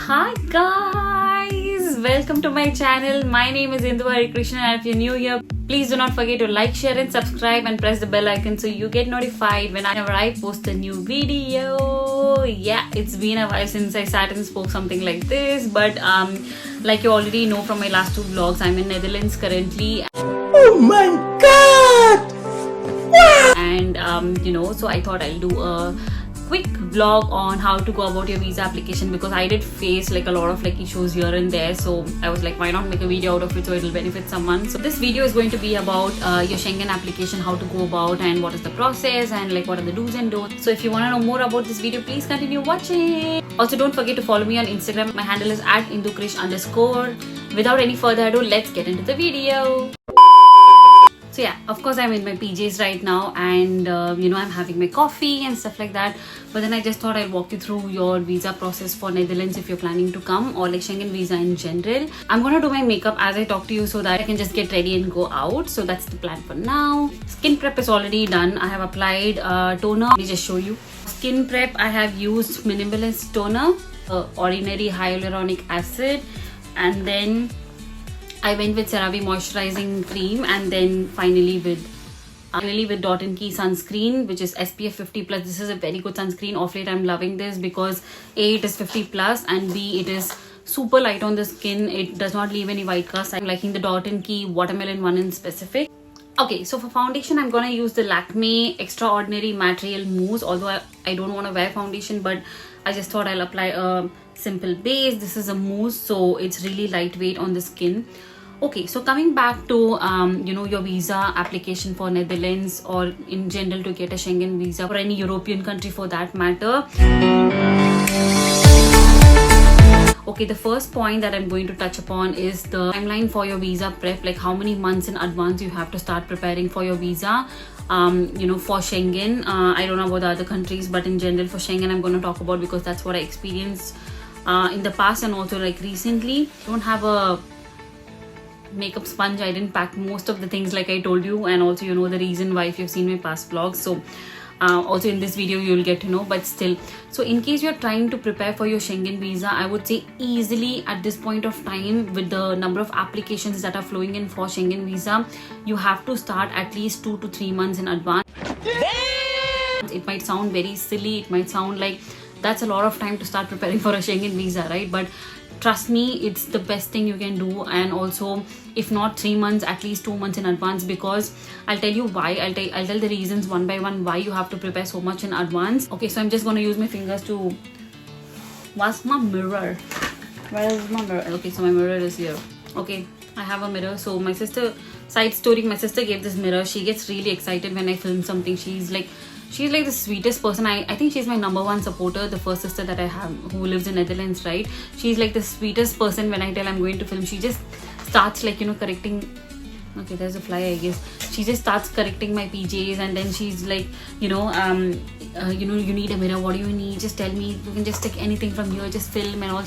Hi guys, welcome to my channel. My name is Indu Hari Krishna, and if you're new here, please do not forget to like, share and subscribe and press the bell icon so you get notified whenever I post a new video. Yeah, it's been a while since I sat and spoke something like this, but like you already know from my last two vlogs, I'm in Netherlands currently. Oh my god! Wow! And so I thought I'll do a quick vlog on how to go about your visa application, because I did face like a lot of like issues here and there, so I was like, why not make a video out of it so it'll benefit someone. So this video is going to be about your Schengen application, how to go about and what is the process and like what are the do's and don'ts. So if you want to know more about this video, please continue watching. Also, don't forget to follow me on Instagram. My handle is @indukrish_. Without any further ado, let's get into the video. So yeah, of course I'm in my PJs right now, and I'm having my coffee and stuff like that. But then I just thought I'll walk you through your visa process for Netherlands if you're planning to come, or like Schengen visa in general. I'm gonna do my makeup as I talk to you so that I can just get ready and go out. So that's the plan for now. Skin prep is already done. I have applied toner. Let me just show you. Skin prep, I have used minimalist toner, ordinary hyaluronic acid, and then I went with CeraVe moisturizing cream, and then finally with Dot & Key sunscreen, which is SPF 50+. This is a very good sunscreen. Off late I'm loving this because A, it is 50+, and B, it is super light on the skin. It does not leave any white cast. I'm liking the Dot & Key watermelon one in specific. Okay, so for foundation, I'm gonna use the Lakme Extraordinary Material Mousse. Although I don't want to wear foundation, but I just thought I'll apply a simple base. This is a mousse, so it's really lightweight on the skin. Okay, so coming back to your visa application for Netherlands, or in general to get a Schengen visa for any European country for that matter. Okay, the first point that I'm going to touch upon is the timeline for your visa prep, like how many months in advance you have to start preparing for your visa. For Schengen, I don't know about the other countries, but in general for Schengen I'm going to talk about, because that's what I experienced in the past and also like recently. I don't have a makeup sponge. I didn't pack most of the things like I told you, and also the reason why if you've seen my past vlogs. So also in this video you'll get to know, but still, so in case you're trying to prepare for your Schengen visa, I would say easily at this point of time, with the number of applications that are flowing in for Schengen visa, you have to start at least 2 to 3 months in advance. It might sound very silly, it might sound like that's a lot of time to start preparing for a Schengen visa, right? But trust me, it's the best thing you can do. And also, if not 3 months, at least 2 months in advance, because I'll tell you why. I'll tell the reasons one by one why you have to prepare so much in advance. Okay, so I'm just going to use my fingers to... What's my mirror? Where is my mirror? Okay, so my mirror is here. Okay, I have a mirror. So my sister, side story, my sister gave this mirror. She gets really excited when I film something. She's like the sweetest person. I think she's my number one supporter, the first sister that I have who lives in Netherlands, right? She's like the sweetest person. When I tell I'm going to film, she just starts like correcting. Okay, there's a fly, I guess. She just starts correcting my PJs, and then she's like, you need a mirror, what do you need, just tell me, you can just take anything from here, just film and all.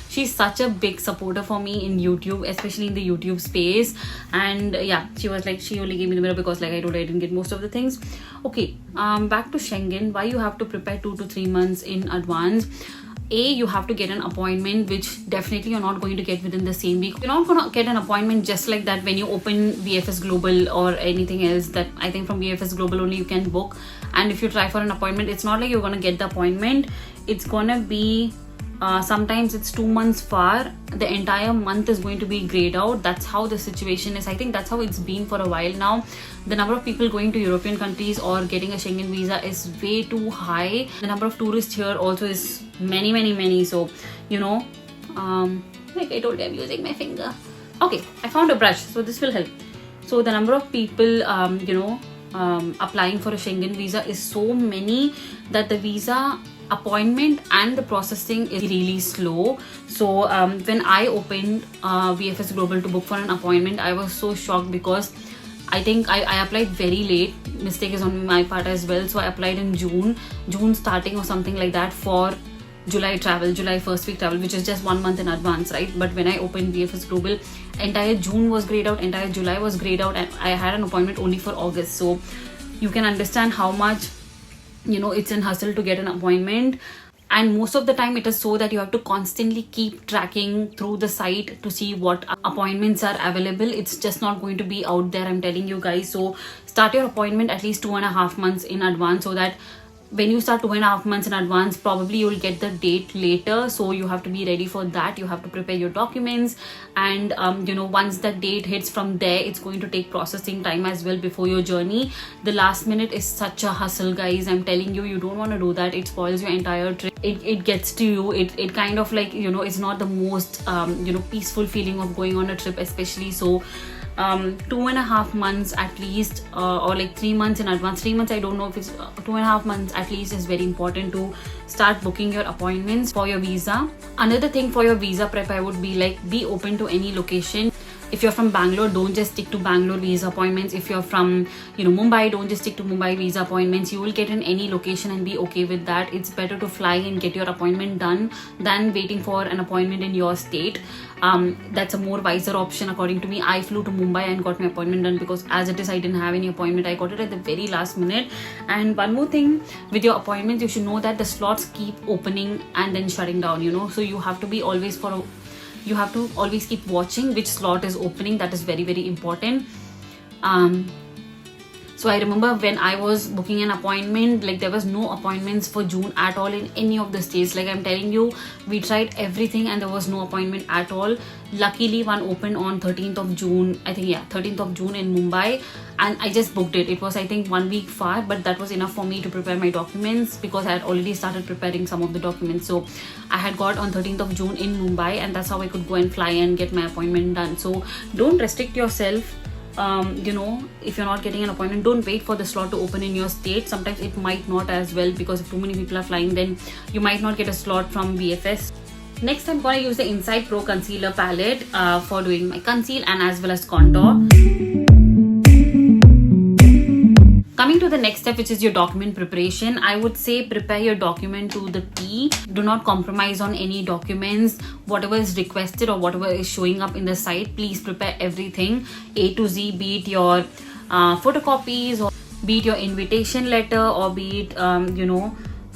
She's such a big supporter for me in YouTube, especially in the YouTube space. And yeah, she was like, she only gave me the mirror because like I told her I didn't get most of the things. Okay, back to Schengen. Why you have to prepare 2 to 3 months in advance? A, you have to get an appointment, which definitely you're not going to get within the same week. You're not going to get an appointment just like that when you open VFS Global or anything else. That I think from VFS Global only you can book. And if you try for an appointment, it's not like you're going to get the appointment. It's going to be sometimes it's 2 months far. The entire month is going to be grayed out. That's how the situation is. I think that's how it's been for a while now. The number of people going to European countries or getting a Schengen visa is way too high. The number of tourists here also is many. So like I told you, I'm using my finger. Okay, I found a brush, so this will help. So the number of people applying for a Schengen visa is so many that the visa appointment and the processing is really slow. So when I opened VFS Global to book for an appointment, I was so shocked because I think I applied very late. Mistake is on my part as well. So I applied in June starting or something like that for July first week travel, which is just 1 month in advance, right? But when I opened VFS Global, entire June was grayed out, entire July was grayed out, and I had an appointment only for August. So you can understand how much it's an hustle to get an appointment. and most of the time it is so that you have to constantly keep tracking through the site to see what appointments are available. It's just not going to be out there, I'm telling you guys. So start your appointment at least 2.5 months in advance, so that when you start 2.5 months in advance, probably you'll get the date later, so you have to be ready for that. You have to prepare your documents, and once that date hits, from there it's going to take processing time as well before your journey. The last minute is such a hustle, guys, I'm telling you. You don't want to do that. It spoils your entire trip. It gets to you. It kind of like, it's not the most peaceful feeling of going on a trip, especially. So 2.5 months at least, or like 3 months in advance. 3 months, I don't know if it's 2.5 months at least, is very important to start booking your appointments for your visa. Another thing for your visa prep, I would be like, be open to any location. If you're from Bangalore, don't just stick to Bangalore visa appointments. If you're from Mumbai, don't just stick to Mumbai visa appointments. You will get in any location and be okay with that. It's better to fly and get your appointment done than waiting for an appointment in your state. That's a more wiser option according to me. I flew to Mumbai and got my appointment done, because as it is, I didn't have any appointment. I got it at the very last minute. And one more thing with your appointments, you should know that the slots keep opening and then shutting down, so you have to be always you have to always keep watching which slot is opening. That is very, very important. So I remember when I was booking an appointment, like there was no appointments for June at all in any of the states. Like I'm telling you, we tried everything and there was no appointment at all. Luckily, one opened on 13th of June, I think, 13th of June in Mumbai, and I just booked it. It was, I think, 1 week far, but that was enough for me to prepare my documents, because I had already started preparing some of the documents. So I had got on 13th of June in Mumbai, and that's how I could go and fly and get my appointment done. So don't restrict yourself. If you're not getting an appointment, don't wait for the slot to open in your state. Sometimes it might not as well, because if too many people are flying, then you might not get a slot from VFS. Next, I'm going to use the Inside Pro Concealer Palette for doing my conceal and as well as contour. Coming to the next step, which is your document preparation, I would say prepare your document to the T. Do not compromise on any documents. Whatever is requested or whatever is showing up in the site, please prepare everything A to Z, be it your photocopies, or be it your invitation letter, or be it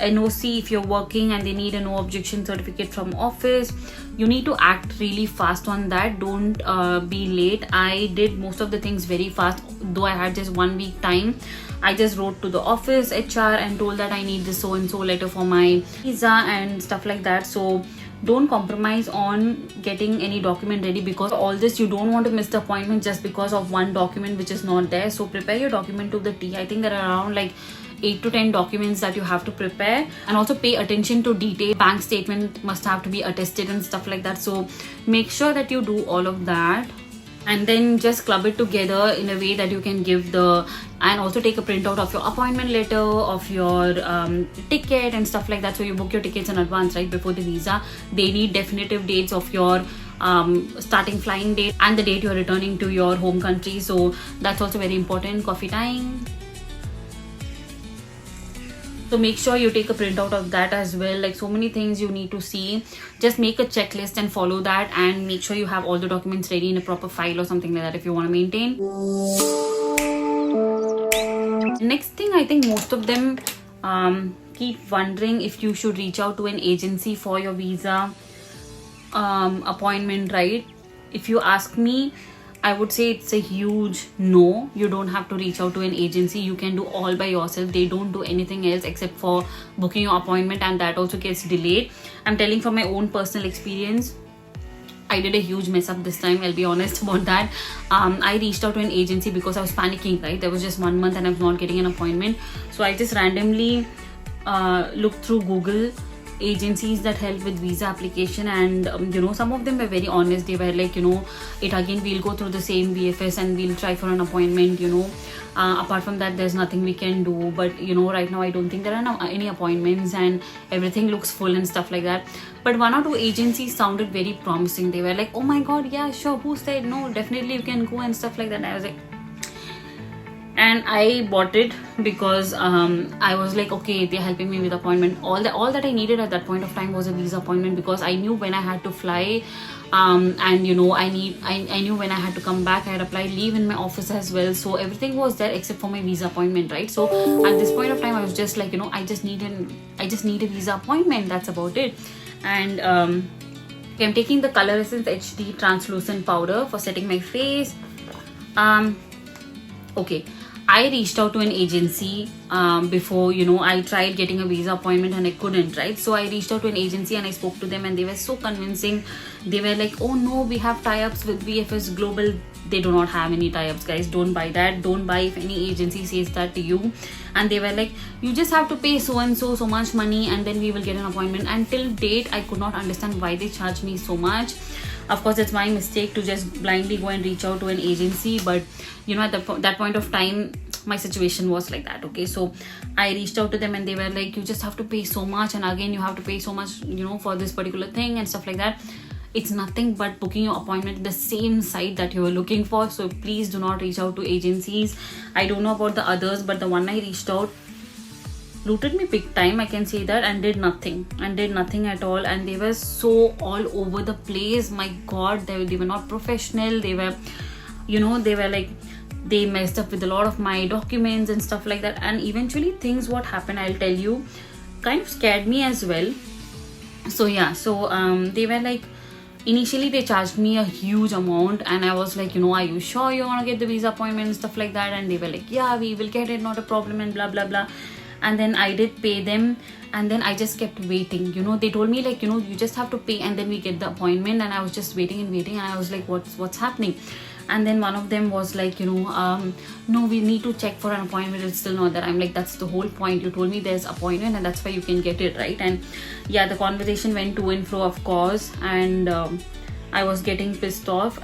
NOC if you're working and they need a no objection certificate from office. You need to act really fast on that. Don't be late. I did most of the things very fast, though I had just 1 week time. I just wrote to the office HR and told that I need this so and so letter for my visa and stuff like that. So don't compromise on getting any document ready, because all this, you don't want to miss the appointment just because of one document which is not there. So prepare your document to the T. I think there are around like 8 to 10 documents that you have to prepare, and also pay attention to detail. Bank statement must have to be attested and stuff like that. So make sure that you do all of that, and then just club it together in a way that you can give and also take a printout of your appointment letter, of your ticket and stuff like that. So you book your tickets in advance, right, before the visa. They need definitive dates of your starting flying date and the date you're returning to your home country. So that's also very important. Coffee time. So make sure you take a printout of that as well. Like so many things you need to see. Just make a checklist and follow that, and make sure you have all the documents ready in a proper file or something like that if you want to maintain. Next thing, I think most of them keep wondering if you should reach out to an agency for your visa appointment, right? If you ask me, I would say it's a huge no. You don't have to reach out to an agency. You can do all by yourself. They don't do anything else except for booking your appointment, and that also gets delayed. I'm telling from my own personal experience. I did a huge mess up this time, I'll be honest about that. I reached out to an agency because I was panicking, right? There was just 1 month and I was not getting an appointment. So I just randomly looked through Google agencies that help with visa application, and some of them were very honest. They were like, it again, we'll go through the same VFS and we'll try for an appointment. Apart from that, there's nothing we can do. But right now I don't think there are any appointments, and everything looks full and stuff like that. But 1 or 2 agencies sounded very promising. They were like, oh my god, yeah, sure, who said no, definitely you can go and stuff like that. And I was like, and I bought it because I was like, okay, they're helping me with appointment. All that I needed at that point of time was a visa appointment, because I knew when I had to fly, and you know, I knew when I had to come back. I had applied leave in my office as well, so everything was there except for my visa appointment, right? So at this point of time, I was just like, you know, I just need a visa appointment. That's about it. And okay, I'm taking the Color Essence HD translucent powder for setting my face. Okay, I reached out to an agency before, you know, I tried getting a visa appointment and I couldn't, right? So I reached out to an agency and I spoke to them, and they were so convincing. They were like, oh no, we have tie-ups with VFS Global. They do not have any tie-ups, guys. Don't buy that. Don't buy if any agency says that to you. And they were like, you just have to pay so and so much money and then we will get an appointment. And till date, I could not understand why they charge me so much. Of course, it's my mistake to just blindly go and reach out to an agency, but you know, at that point of time, my situation was like that. Okay, so I reached out to them and they were like, you just have to pay so much, and again you have to pay so much, you know, for this particular thing and stuff like that. It's nothing but booking your appointment at the same site that you were looking for. So please do not reach out to agencies. I don't know about the others, but the one I reached out looted me big time, I can say that, and did nothing at all. And they were so all over the place. My god, they were not professional. They were, you know, they were like, they messed up with a lot of my documents and stuff like that. And eventually things, what happened, I'll tell you, kind of scared me as well. So yeah, so they were like, initially they charged me a huge amount, and I was like, you know, are you sure you want to get the visa appointment and stuff like that? And they were like, yeah, we will get it, not a problem, and blah blah blah. And then I did pay them, and then I just kept waiting. You know, they told me like, you know, you just have to pay and then we get the appointment. And I was just waiting, and I was like, what's happening? And then one of them was like, you know, no, we need to check for an appointment, it's still not there. I'm like, that's the whole point. You told me there's appointment and that's why you can get it, right? And yeah, the conversation went to and fro, of course, and I was getting pissed off.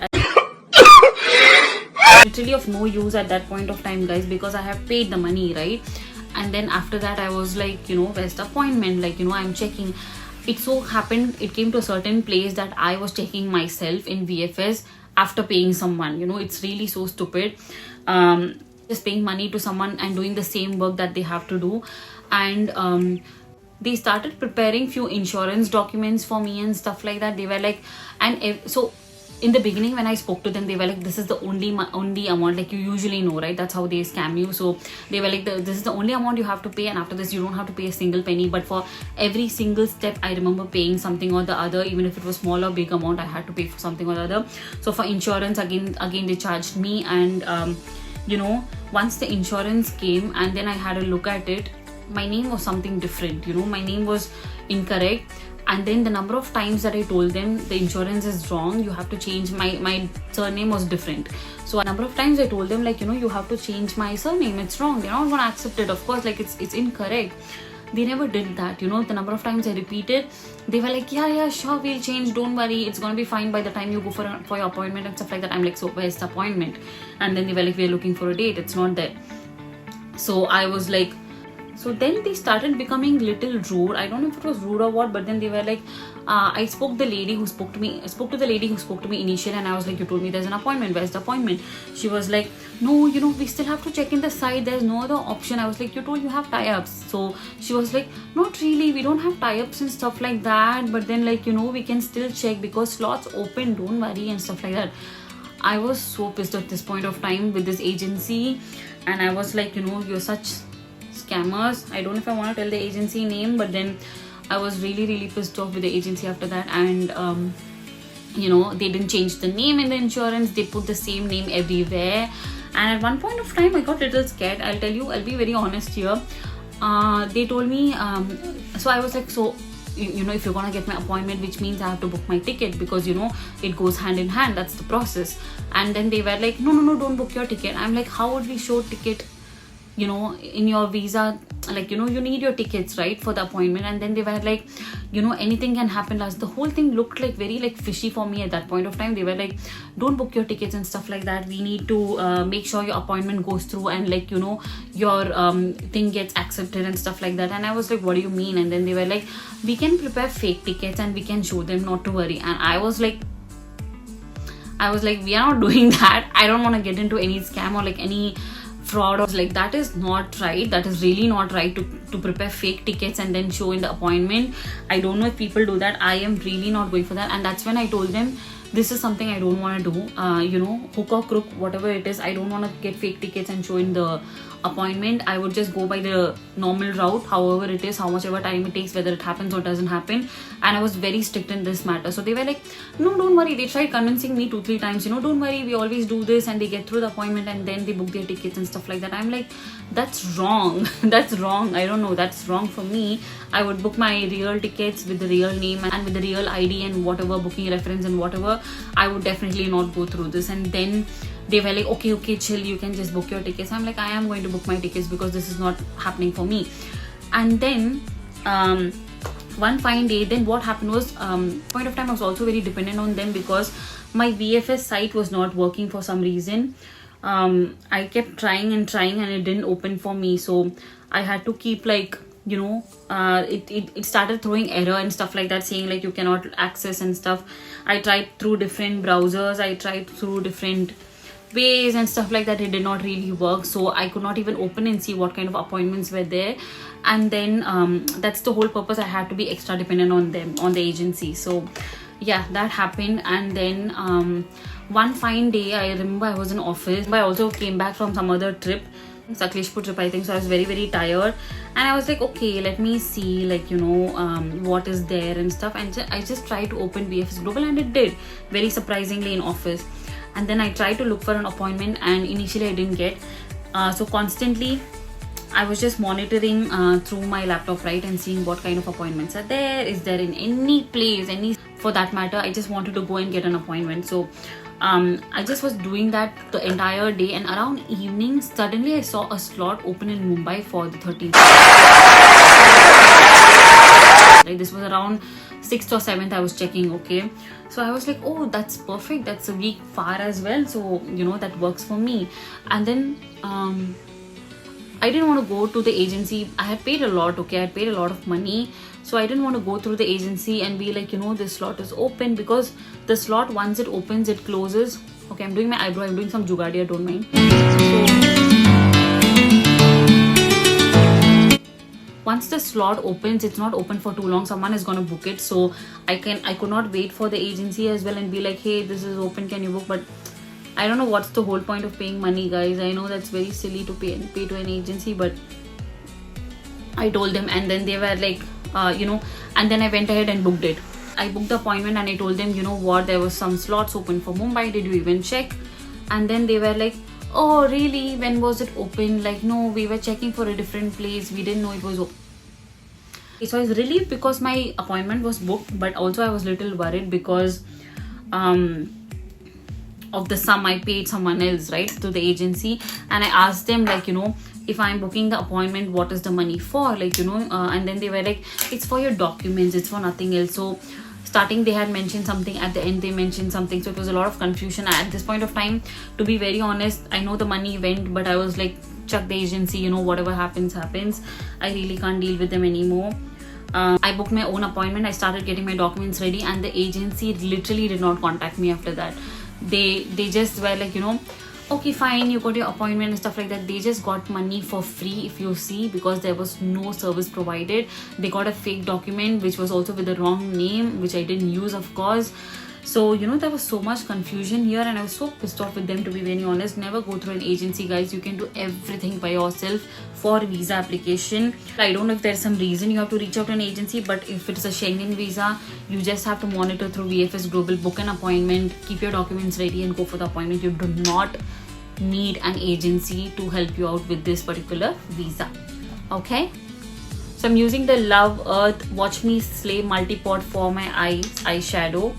Literally of no use at that point of time, guys, because I have paid the money, right? And then after that, I was like, you know, where's the appointment? Like, you know, I'm checking. It so happened, it came to a certain place that I was checking myself in VFS after paying someone. You know, it's really so stupid. Just paying money to someone and doing the same work that they have to do. And they started preparing few insurance documents for me and stuff like that. They were like, so in the beginning when I spoke to them, they were like, this is the only amount, like you usually know, right? That's how they scam you. So they were like, this is the only amount you have to pay, and after this you don't have to pay a single penny. But for every single step, I remember paying something or the other. Even if it was small or big amount, I had to pay for something or the other. So for insurance, again they charged me. And you know, once the insurance came and then I had a look at it, my name was something different. You know, my name was incorrect. And then the number of times that I told them the insurance is wrong, you have to change, my surname was different. So a number of times I told them, like, you know, you have to change my surname, it's wrong, they're not going to accept it, of course, like it's incorrect. They never did that. You know, the number of times I repeated, they were like, yeah, sure, we'll change, don't worry, it's going to be fine by the time you go for your appointment and stuff like that. I'm like, so where's the appointment? And then they were like, we're looking for a date, it's not there. So I was like, so then they started becoming little rude. I don't know if it was rude or what, but then they were like, I spoke to the lady who spoke to me initially, and I was like, you told me there's an appointment, where's the appointment? She was like, no, you know, we still have to check in the site, there's no other option. I was like, you told you have tie-ups. So she was like, not really, we don't have tie-ups and stuff like that, but then, like, you know, we can still check because slots open, don't worry, and stuff like that. I was so pissed at this point of time with this agency, and I was like, you know, you're such scammers. I don't know if I want to tell the agency name, but then I was really pissed off with the agency after that. And you know, they didn't change the name in the insurance, they put the same name everywhere. And at one point of time I got a little scared, I'll tell you, I'll be very honest here. They told me, so I was like, so you know, if you're gonna get my appointment, which means I have to book my ticket, because you know, it goes hand in hand, that's the process. And then they were like, no, don't book your ticket. I'm like, how would we show ticket, you know, in your visa? Like, you know, you need your tickets, right, for the appointment. And then they were like, you know, anything can happen. The whole thing looked like very like fishy for me at that point of time. They were like, don't book your tickets and stuff like that, we need to make sure your appointment goes through, and like, you know, your thing gets accepted and stuff like that. And I was like, what do you mean? And then they were like, we can prepare fake tickets and we can show them, not to worry. And I was like, we are not doing that. I don't want to get into any scam or like any fraud, or like that is not right. That is really not right to prepare fake tickets and then show in the appointment. I don't know if people do that. I am really not going for that. And that's when I told them, this is something I don't want to do. Hook or crook, whatever it is, I don't want to get fake tickets and show in the appointment. I would just go by the normal route, however it is, how much ever time it takes, whether it happens or doesn't happen. And I was very strict in this matter. So they were like, no, don't worry. They tried convincing me 2-3 times, don't worry, we always do this. And they get through the appointment and then they book their tickets and stuff like that. I'm like, that's wrong. That's wrong. I don't know, that's wrong for me. I would book my real tickets with the real name and with the real ID and whatever booking reference and whatever. I would definitely not go through this. And then they were like, okay, chill, you can just book your tickets. I'm like, I am going to book my tickets because this is not happening for me. And then one fine day, then what happened was, point of time I was also very dependent on them because my VFS site was not working for some reason. I kept trying and it didn't open for me. So I had to keep like, it started throwing error and stuff like that, saying like you cannot access and stuff. I tried through different browsers, I tried through different ways and stuff like that. It did not really work, so I could not even open and see what kind of appointments were there. And then that's the whole purpose. I had to be extra dependent on them, on the agency. So yeah, that happened. And then one fine day, I remember I was in office, but I also came back from some other trip, Sakleshpur trip I think. So I was very, very tired, and I was like, okay, let me see like what is there and stuff. And I just tried to open VFS Global, and it did very surprisingly in office. And then I tried to look for an appointment, and initially I didn't get. So constantly I was just monitoring through my laptop, right, and seeing what kind of appointments are there. Is there in any place, any for that matter. I just wanted to go and get an appointment. So I just was doing that the entire day, and around evening suddenly I saw a slot open in Mumbai for the 13th. Like, this was around 6th or 7th I was checking. Okay, so I was like, oh, that's perfect, that's a week far as well, so that works for me. And then I didn't want to go to the agency. I had paid a lot. Okay, I had paid a lot of money, so I didn't want to go through the agency and be like, this slot is open, because the slot, once it opens, it closes. Okay, I'm doing my eyebrow, I'm doing some jugadia, don't mind. So once the slot opens, it's not open for too long, someone is going to book it. So I could not wait for the agency as well and be like, hey, this is open, can you book? But I don't know what's the whole point of paying money, guys. I know that's very silly to pay to an agency, but I told them, and then they were like, and then I went ahead and booked it. I booked the appointment and I told them, what, there was some slots open for Mumbai, did you even check? And then they were like, oh really, when was it open? Like, no, we were checking for a different place, we didn't know it was open. So I was relieved because my appointment was booked, but also I was a little worried because of the sum I paid someone else, right, to the agency. And I asked them, like, if I'm booking the appointment, what is the money for? Like, and then they were like, it's for your documents, it's for nothing else. So starting they had mentioned something, at the end they mentioned something, so it was a lot of confusion. At this point of time, to be very honest, I know the money went, but I was like, chuck the agency, whatever happens. I really can't deal with them anymore. I booked my own appointment, I started getting my documents ready, and the agency literally did not contact me after that. They just were like, okay, fine, you got your appointment and stuff like that. They just got money for free, if you see, because there was no service provided. They got a fake document which was also with the wrong name, which I didn't use, of course. So there was so much confusion here, and I was so pissed off with them, to be very honest. Never go through an agency, guys. You can do everything by yourself for visa application. I don't know if there's some reason you have to reach out to an agency, but if it's a Schengen visa, you just have to monitor through VFS Global, book an appointment, keep your documents ready, and go for the appointment. You do not need an agency to help you out with this particular visa. Okay, so I'm using the Love Earth Watch Me Slay Multipod for my eyeshadow.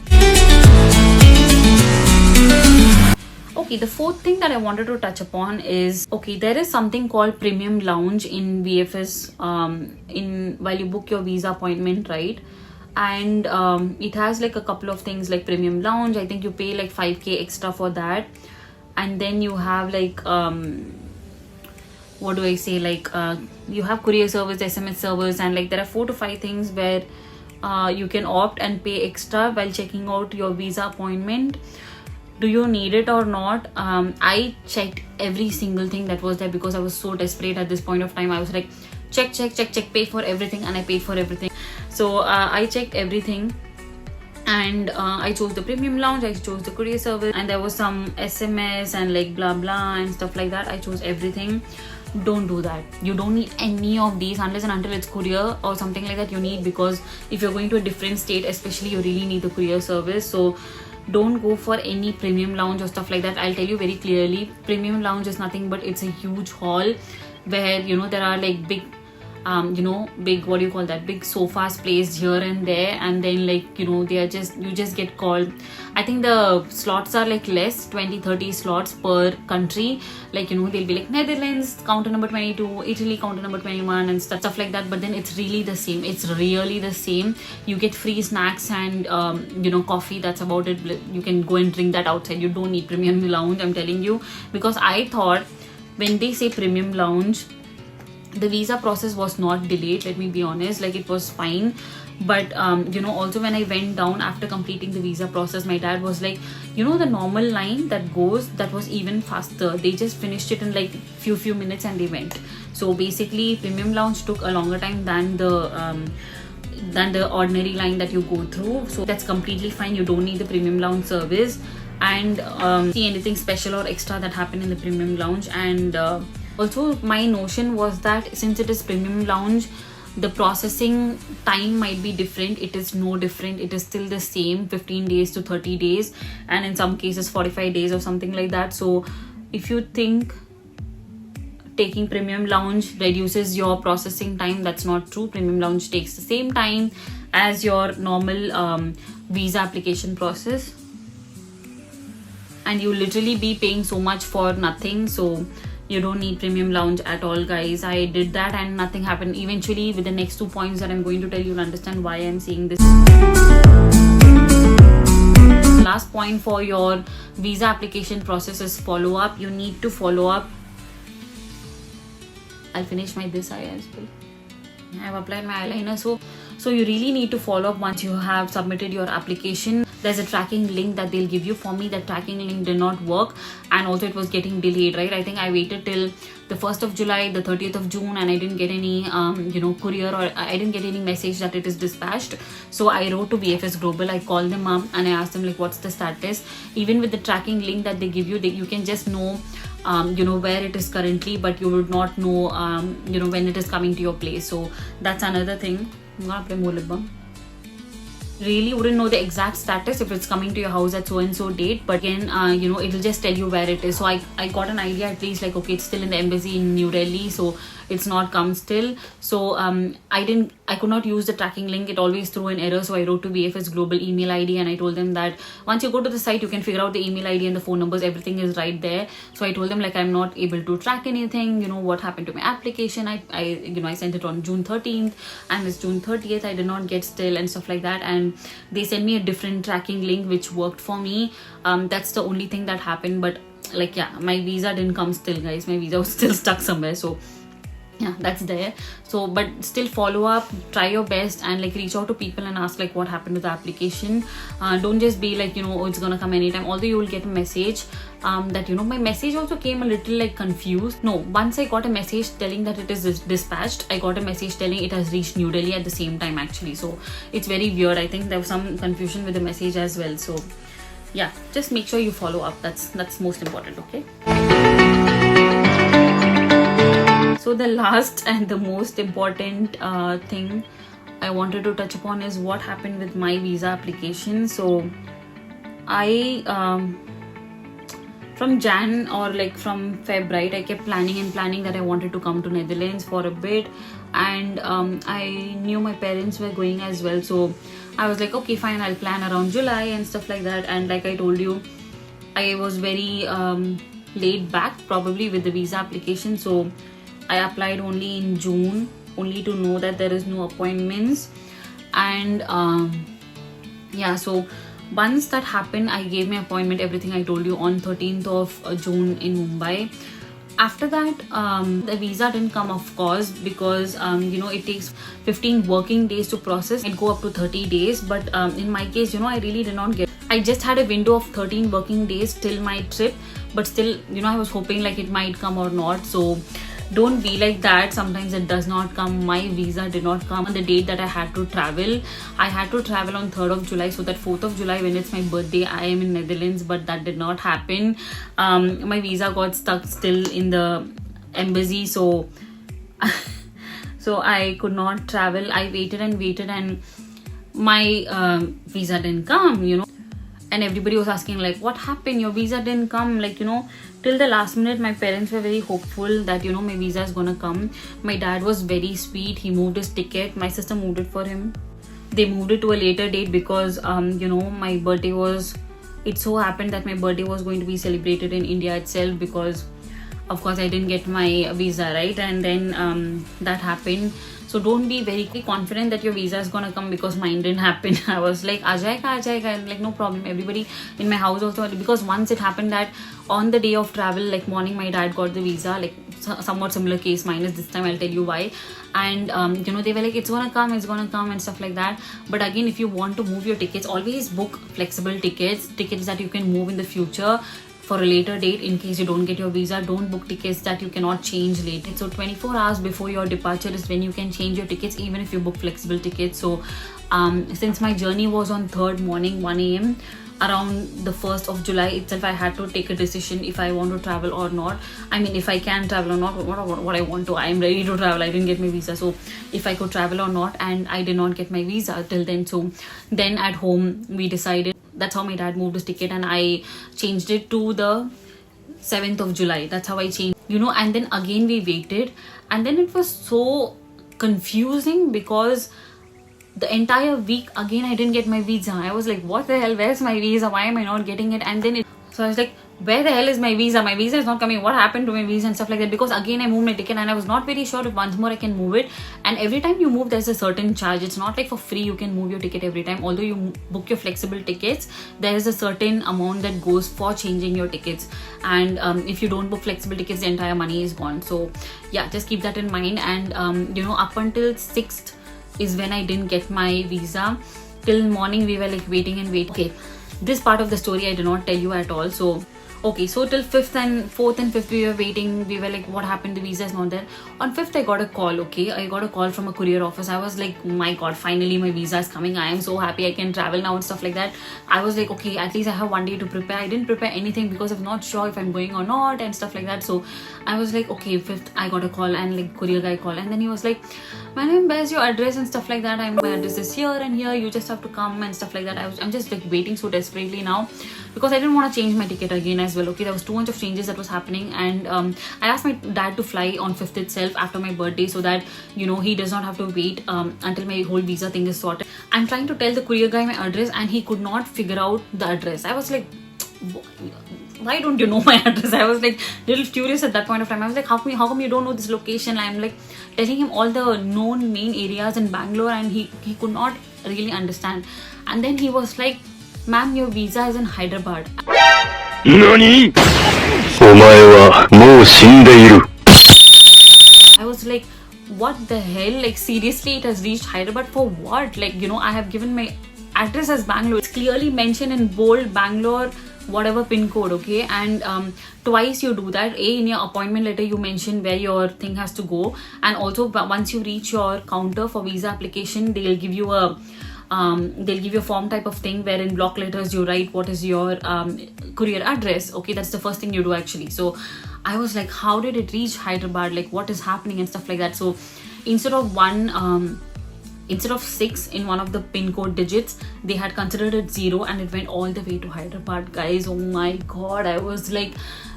Okay, the fourth thing that I wanted to touch upon is, okay, there is something called Premium Lounge in VFS while you book your visa appointment, right? And it has like a couple of things like Premium Lounge. I think you pay like 5k extra for that. And then you have like what do I say, like you have courier service, SMS service, and like there are 4 to 5 things where you can opt and pay extra while checking out your visa appointment. do you need it or not? I checked every single thing that was there because I was so desperate at this point of time. I was like, check, pay for everything, and I paid for everything. So I checked everything, and I chose the premium lounge, I chose the courier service, and there was some SMS and like blah blah and stuff like that. I chose everything. Don't do that. You don't need any of these unless and until it's courier or something like that. You need, because if you're going to a different state especially, you really need the courier service. So don't go for any premium lounge or stuff like that. I'll tell you very clearly, premium lounge is nothing but it's a huge hall where, you know, there are like big big, what do you call that, big sofas placed here and there, and then like, you know, they are just, you just get called. I think the slots are like less, 20-30 slots per country. Like, you know, they'll be like Netherlands counter number 22, Italy counter number 21 and stuff like that. But then it's really the same. It's really the same. You get free snacks and coffee. That's about it. You can go and drink that outside. You don't need premium lounge, I'm telling you, because I thought when they say premium lounge, the visa process was not delayed. Let me be honest, like it was fine. But also when I went down after completing the visa process, my dad was like, you know, the normal line that goes, that was even faster. They just finished it in like few minutes and they went. So basically premium lounge took a longer time than the ordinary line that you go through. So that's completely fine. You don't need the premium lounge service. And see anything special or extra that happened in the premium lounge. And also my notion was that since it is premium lounge, the processing time might be different. It is no different. It is still the same, 15 days to 30 days, and in some cases 45 days or something like that. So if you think taking premium lounge reduces your processing time, that's not true. Premium lounge takes the same time as your normal visa application process, and you literally be paying so much for nothing. So you don't need premium lounge at all, guys. I did that and nothing happened. Eventually, with the next 2 points that I'm going to tell, you'll understand why I'm saying this. Last point for your visa application process is follow up. You need to follow up. I'll finish my this eye as well. I've applied my eyeliner. So you really need to follow up once you have submitted your application. There's a tracking link that they'll give you. For me, that tracking link did not work, and also it was getting delayed, right? I think I waited till the 1st of July, the 30th of June, and I didn't get any courier, or I didn't get any message that it is dispatched. So I wrote to BFS Global. I called them up and I asked them like, what's the status? Even with the tracking link that they give you, you can just know where it is currently, but you would not know when it is coming to your place. So that's another thing. Really wouldn't know the exact status if it's coming to your house at so and so date, but again it'll just tell you where it is. So I got an idea at least, like, okay, it's still in the embassy in New Delhi, so it's not come still. So I could not use the tracking link. It always threw an error. So I wrote to BFS Global email ID and I told them that once you go to the site, you can figure out the email ID and the phone numbers. Everything is right there. So I told them like, I'm not able to track anything. What happened to my application? I sent it on June 13th and it's June 30th. I did not get still and stuff like that. And they sent me a different tracking link which worked for me. That's the only thing that happened. But like, yeah, my visa didn't come still, guys. My visa was still stuck somewhere. So yeah, that's there. So but still follow up, try your best, and like reach out to people and ask like what happened to the application. Don't just be like, oh, it's gonna come anytime. Although you will get a message that my message also came a little like confused. No, once I got a message telling that it is dispatched, I got a message telling it has reached New Delhi at the same time actually. So it's very weird. I think there was some confusion with the message as well. So yeah, just make sure you follow up. That's most important. Okay. So the last and the most important thing I wanted to touch upon is what happened with my visa application. So I from Jan or like from Feb, right, I kept planning that I wanted to come to Netherlands for a bit, and I knew my parents were going as well. So I was like, okay, fine, I'll plan around July and stuff like that. And like I told you, I was very laid back probably with the visa application. So I applied only in June, only to know that there is no appointments. And yeah, so once that happened, I gave my appointment, everything I told you, on 13th of June in Mumbai. After that, the visa didn't come, of course, because it takes 15 working days to process. It go up to 30 days, but in my case, I really did not get. I just had a window of 13 working days till my trip, but still, I was hoping like it might come or not. So don't be like that. Sometimes it does not come. My visa did not come on the date that I had to travel. I had to travel on 3rd of July, so that 4th of July, when it's my birthday, I am in Netherlands, but that did not happen. My visa got stuck still in the embassy, so so I could not travel. I waited and my visa didn't come, and everybody was asking like, what happened, your visa didn't come, like, till the last minute. My parents were very hopeful that my visa is gonna come. My dad was very sweet. He moved his ticket. My sister moved it for him. They moved it to a later date because my birthday was, it so happened that my birthday was going to be celebrated in India itself, because of course I didn't get my visa, right? And then that happened. So don't be very confident that your visa is gonna come, because mine didn't happen. I was like, Ajayega, and like, no problem. Everybody in my house also, because once it happened that on the day of travel, like morning, my dad got the visa, like somewhat similar case minus this time. I'll tell you why. And they were like, it's gonna come and stuff like that. But again, if you want to move your tickets, always book flexible tickets that you can move in the future for a later date. In case you don't get your visa, don't book tickets that you cannot change later. So 24 hours before your departure is when you can change your tickets, even if you book flexible tickets. So since my journey was on 3rd morning 1 a.m, around the 1st of July itself, I had to take a decision if I want to travel or not. I mean, if I can travel or not, what I want to. I am ready to travel. I didn't get my visa, so if I could travel or not, and I did not get my visa till then. So then at home we decided. That's how my dad moved his ticket, and I changed it to the 7th of July. That's how I changed, and then again we waited, and then it was so confusing because the entire week again I didn't get my visa. I was like, what the hell, where's my visa, why am I not getting it? And then so I was like, where the hell is my visa? My visa is not coming. What happened to my visa and stuff like that? Because again I moved my ticket and I was not very sure if once more I can move it. And every time you move, there's a certain charge. It's not like for free you can move your ticket every time. Although you book your flexible tickets, there is a certain amount that goes for changing your tickets. And if you don't book flexible tickets, the entire money is gone. So yeah, just keep that in mind. And up until 6th is when I didn't get my visa. Till morning we were like waiting. Okay, this part of the story I did not tell you at all. So okay, so till 4th and 5th we were waiting. We were like, what happened? The visa is not there. On 5th I got a call. Okay, I got a call from a courier office. I was like, my god, finally my visa is coming. I am so happy I can travel now and stuff like that. I was like, okay, at least I have one day to prepare. I didn't prepare anything because I'm not sure if I'm going or not and stuff like that. So I was like, okay, 5th I got a call, and like courier guy called, and then he was like, my name, where's your address and stuff like that? My address is here and here, you just have to come and stuff like that. I'm just like waiting so desperately now, because I didn't want to change my ticket again as well. Okay, there was too much of changes that was happening, and I asked my dad to fly on 5th itself after my birthday, so that he does not have to wait until my whole visa thing is sorted. I'm trying to tell the courier guy my address, and he could not figure out the address. I was like, why don't you know my address? I was like little furious at that point of time. I was like, how come you don't know this location? I'm like telling him all the known main areas in Bangalore, and he could not really understand. And then he was like, ma'am, your visa is in Hyderabad. NANI? お前はもう死んでいる。 I was like, what the hell? Like seriously, it has reached Hyderabad for what? Like, I have given my address as Bangalore. It's clearly mentioned in bold Bangalore, whatever pin code, okay? And twice you do that. In your appointment letter you mention where your thing has to go, and also once you reach your counter for visa application, they'll give you a form type of thing where in block letters you write what is your courier address. Okay, that's the first thing you do actually. So I was like, how did it reach Hyderabad? Like, what is happening and stuff like that? So instead of 6 in one of the pin code digits, they had considered it 0, and it went all the way to Hyderabad, guys. Oh my god, I was like,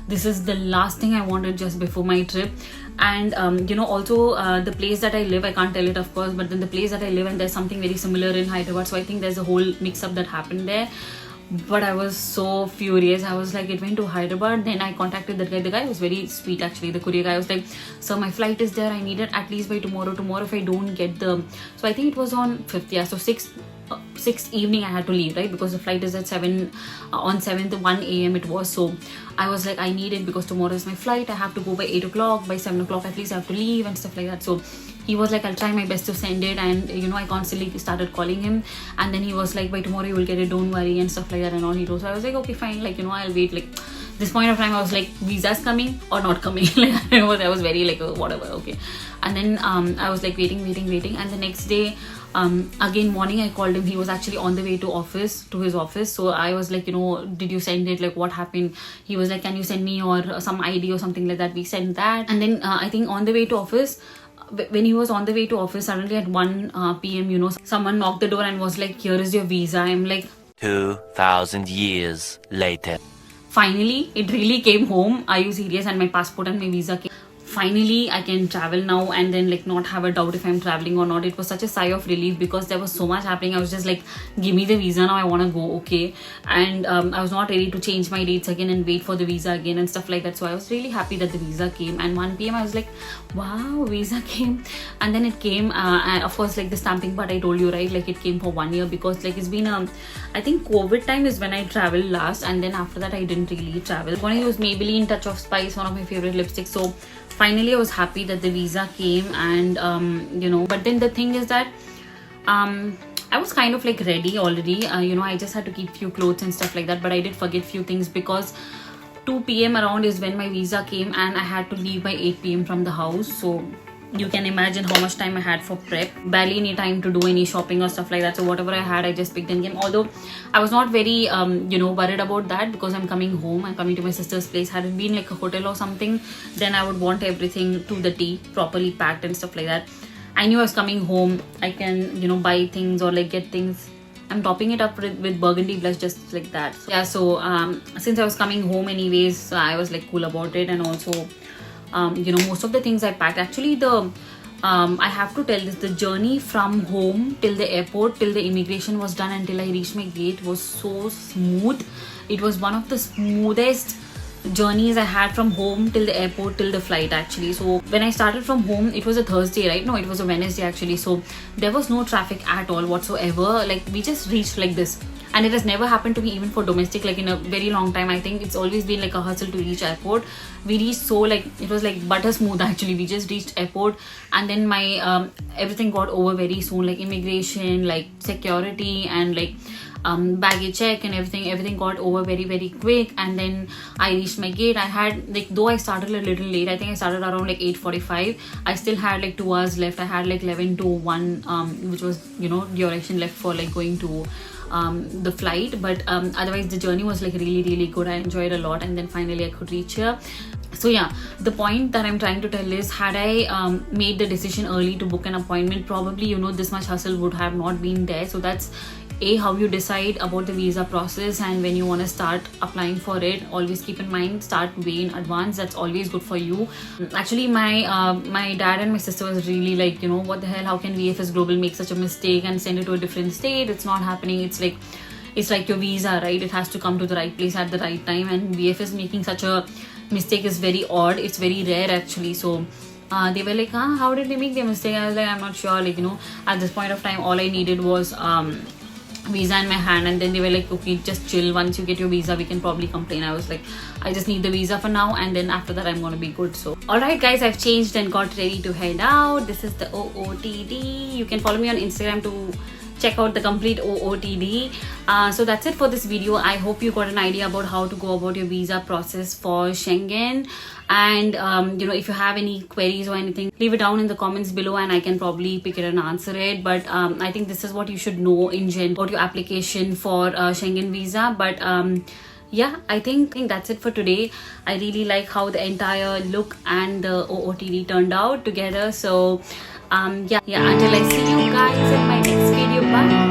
this is the last thing I wanted just before my trip. And also the place that I live, I can't tell it of course, but then the place that I live, and there's something very similar in Hyderabad, so I think there's a whole mix up that happened there. but I was so furious. I was like, it went to Hyderabad. Then I contacted the guy. The guy was very sweet actually. The courier guy was like, sir, my flight is there. I need it at least by tomorrow. Tomorrow if I don't get the, so I think it was on 5th, yeah. So 6th evening I had to leave, right? Because the flight is at 7 on 7th 1 a.m. it was. So I was like, I need it because tomorrow is my flight. I have to go by 8 o'clock. By 7 o'clock at least I have to leave and stuff like that. So he was like, I'll try my best to send it. And you know, I constantly started calling him, and then he was like, by tomorrow you will get it, don't worry, and stuff like that and all. He told. So I was like, okay, fine, like, you know, I'll wait. Like this point of time I was like, visa's coming or not coming. Like I was very like, oh, whatever, okay. And then I was like waiting, and the next day again morning I called him. He was actually on the way to his office. So I was like, you know, did you send it, like what happened? He was like, can you send me or some ID or something like that? We sent that. And then I think on the way to office, when he was on the way to office, suddenly at 1 p.m, you know, someone knocked the door and was like, here is your visa. I'm like, 2,000 years later. finally it really came home. Are you serious? And my passport and my visa came. Finally I can travel now, and then like not have a doubt if I'm traveling or not. It was such a sigh of relief because there was so much happening. I was just like, give me the visa now, I want to go, okay. And I was not ready to change my dates again and wait for the visa again and stuff like that. So I was really happy that the visa came. And 1 p.m. I was like, wow, visa came. And then it came and of course like the stamping part I told you, right? Like it came for 1 year because like it's been I think COVID time is when I traveled last, and then after that I didn't really travel. When I use Maybelline Touch of Spice, one of my favorite lipsticks. So finally I was happy that the visa came. And you know, but then the thing is that I was kind of like ready already. You know, I just had to keep few clothes and stuff like that, but I did forget few things because 2 p.m. around is when my visa came, and I had to leave by 8 p.m. from the house. So you can imagine how much time I had for prep. Barely any time to do any shopping or stuff like that. So whatever I had, I just picked and came. Although I was not very you know, worried about that because I'm coming home. I'm coming to my sister's place. Had it been like a hotel or something, then I would want everything to the T, properly packed and stuff like that. I knew I was coming home. I can, you know, buy things or like get things. I'm topping it up with burgundy blush just like that. So, yeah, so since I was coming home anyways, I was like cool about it. And also you know, most of the things I packed. Actually the I have to tell this, the journey from home till the airport, till the immigration was done, until I reached my gate was so smooth. It was one of the smoothest journeys I had from home till the airport till the flight actually. So when I started from home, it was a Thursday, right? No, it was a Wednesday actually. So there was no traffic at all whatsoever. Like we just reached like this. And it has never happened to me even for domestic, like in a very long time. I think it's always been like a hustle to reach airport. We reached so like, it was like butter smooth actually. We just reached airport, and then my everything got over very soon, like immigration, like security, and like baggage check and everything got over very quick. And then I reached my gate. I had like, though I started a little late, I think I started around like 8:45. I still had like 2 hours left. I had like 11 to 1 which was, you know, duration left for like going to the flight. But otherwise the journey was like really good. I enjoyed a lot, and then finally I could reach here. So yeah, the point that I'm trying to tell is, had I made the decision early to book an appointment, probably, you know, this much hustle would have not been there. So that's how you decide about the visa process. And when you want to start applying for it, always keep in mind, start way in advance. That's always good for you. Actually my dad and my sister was really like, you know, what the hell, how can VFS Global make such a mistake and send it to a different state? It's not happening. It's like your visa, right? It has to come to the right place at the right time, and VFS making such a mistake is very odd. It's very rare actually. So they were like, how did they make the mistake? I was like, I'm not sure. Like, you know, at this point of time all I needed was visa in my hand. And then they were like, okay, just chill, once you get your visa we can probably complain. I was like, I just need the visa for now, and then after that I'm gonna be good. So alright guys, I've changed and got ready to head out. This is the OOTD. You can follow me on Instagram to check out the complete OOTD. So that's it for this video. I hope you got an idea about how to go about your visa process for Schengen. And you know, if you have any queries or anything, leave it down in the comments below and I can probably pick it and answer it. But I think this is what you should know in general about your application for Schengen visa. But yeah, I think that's it for today. I really like how the entire look and the OOTD turned out together. So yeah, until I see you guys in my next video, bye.